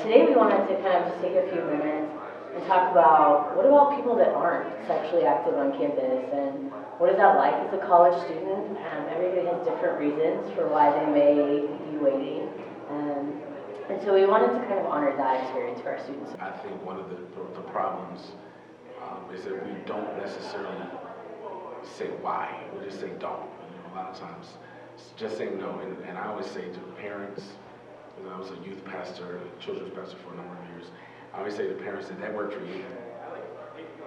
Today we wanted to kind of just take a few minutes and talk about what about people that aren't sexually active on campus, and what is that like as a college student? Everybody has different reasons for why they may be waiting, and so we wanted to kind of honor that experience for our students. I think one of the problems is that we don't necessarily say why, we just say don't. A lot of times, just saying no, and I always say to parents, I was a youth pastor, children's pastor for a number of years. I always say to parents that worked for you.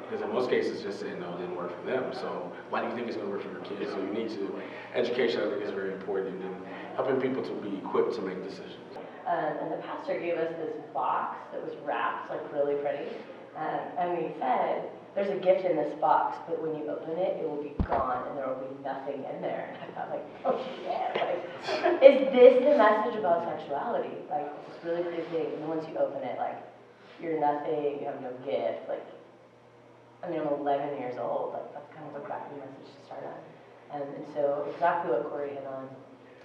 Because in most cases, just saying no didn't work for them. So why do you think it's going to work for your kids? So you need to, education I think is very important in helping people to be equipped to make decisions. And the pastor gave us this box that was wrapped like really pretty. And he said, there's a gift in this box, but when you open it, it will be gone and there will be nothing in there. And I thought like, oh yeah, like, is this the message about sexuality? Like, it's really pretty thing, and once you open it, like, you're nothing, you have no gift. Like, I mean, I'm 11 years old, like, that's kind of a crappy message to start on. And so exactly what Corey hit on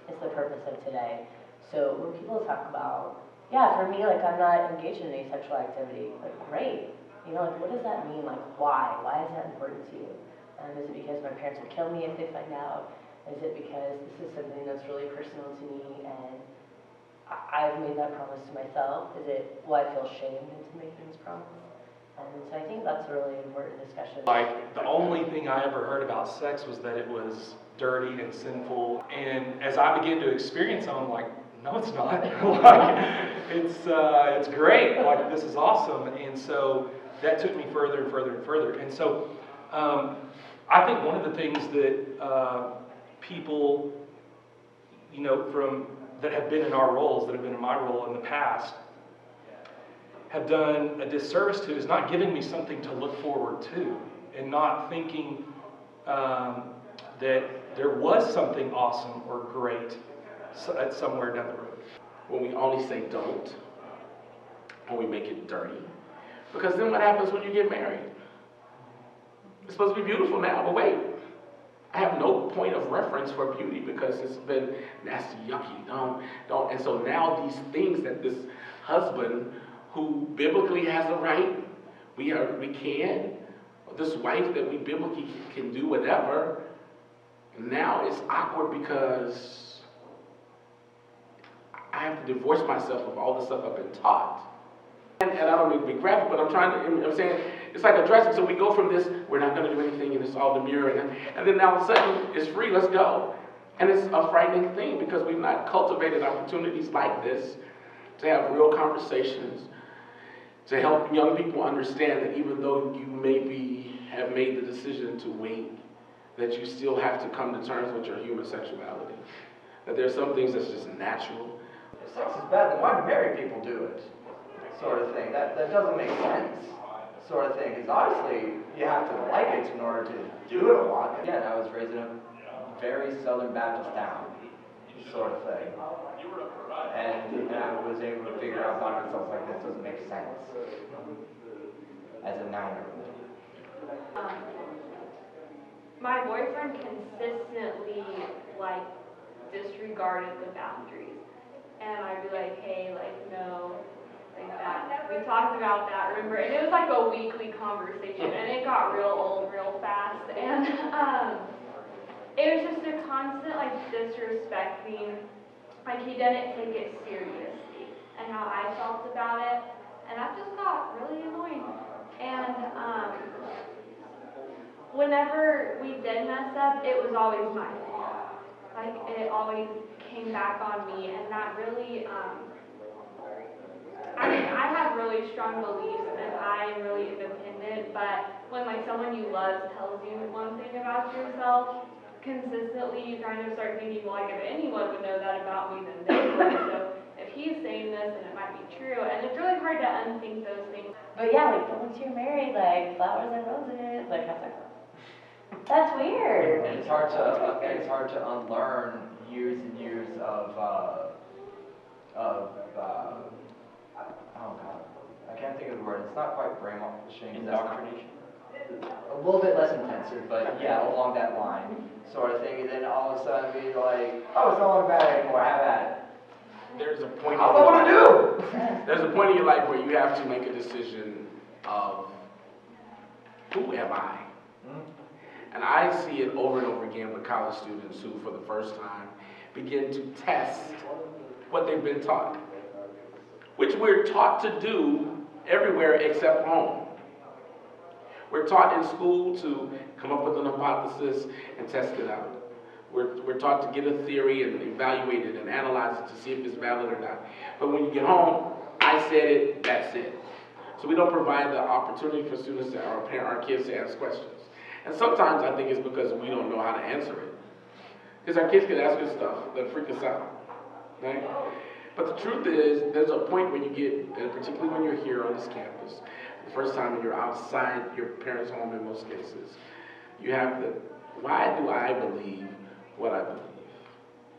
is the purpose of today. So when people talk about, yeah, for me, like, I'm not engaged in any sexual activity, like, great. You know, like, what does that mean? Like, why? Why is that important to you? Is it because my parents will kill me if they find out? Is it because this is something that's really personal to me and I've made that promise to myself? Is it, well, I feel shamed into making this promise? And so I think that's a really important discussion. Like, the only thing I ever heard about sex was that it was dirty and sinful. And as I began to experience it, I'm like, no, it's not. Like, it's great. Like, this is awesome. And so that took me further and further and further. And so I think one of the things that people, you know, that have been in our roles, that have been in my role in the past, have done a disservice to is not giving me something to look forward to, and not thinking that there was something awesome or great at somewhere down the road. When we only say don't, and we make it dirty, because then what happens when you get married? It's supposed to be beautiful now, but wait. I have no point of reference for beauty because it's been nasty, yucky, don't. And so now these things that this husband, who biblically has a right, we can, this wife that we biblically can do whatever, now it's awkward because I have to divorce myself of all the stuff I've been taught. And I don't mean to be graphic, but I'm saying, it's like a dressing. So we go from this, we're not going to do anything, and it's all demure, and then now all of a sudden, it's free, let's go. And it's a frightening thing because we've not cultivated opportunities like this to have real conversations, to help young people understand that even though you maybe have made the decision to wait, that you still have to come to terms with your human sexuality. That there's some things that's just natural. If sex is bad, then why do married people do it? Sort of thing. That doesn't make sense. Sort of thing. Because obviously you have to like it in order to do it a lot. Again, I was raised in a very Southern Baptist town. Sort of thing. And I was able to figure out by myself like this doesn't make sense. As a 9-year-old. My boyfriend consistently like disregarded the boundaries, and I'd be like, hey, like, no, like that. We talked about that, remember? And it was like a weekly conversation, and it got real old real fast. And it was just a constant like disrespecting. Like, he didn't take it seriously, and how I felt about it, and that just got really annoying. And whenever we did mess up, it was always my fault. Like, it always came back on me, and that really, I mean, I have really strong beliefs, and I am really independent, but when, like, someone you love tells you one thing about yourself, consistently you kind of start thinking, well, like, if anyone would know that about me, then they would. So if he's saying this, then it might be true, and it's really hard to unthink those things. But yeah, like, once you're married, like, flowers and roses, like, that's weird. And it's hard to unlearn years and years of oh god, I can't think of the word. It's not quite brainwashing. Indoctrination. A little bit less intensive, but yeah, along that line, sort of thing. And then all of a sudden be like, oh, it's no longer bad anymore. Have at it. there's a point. How's I want to do? There's a point in your life where you have to make a decision of who am I? And I see it over and over again with college students who, for the first time, begin to test what they've been taught, which we're taught to do everywhere except home. We're taught in school to come up with an hypothesis and test it out. We're taught to get a theory and evaluate it and analyze it to see if it's valid or not. But when you get home, I said it, that's it. So we don't provide the opportunity for students to, our kids to ask questions. And sometimes I think it's because we don't know how to answer it. Because our kids can ask us stuff that freak us out, right? But the truth is, there's a point when you get, and particularly when you're here on this campus, the first time when you're outside your parents' home in most cases, you have the, why do I believe what I believe?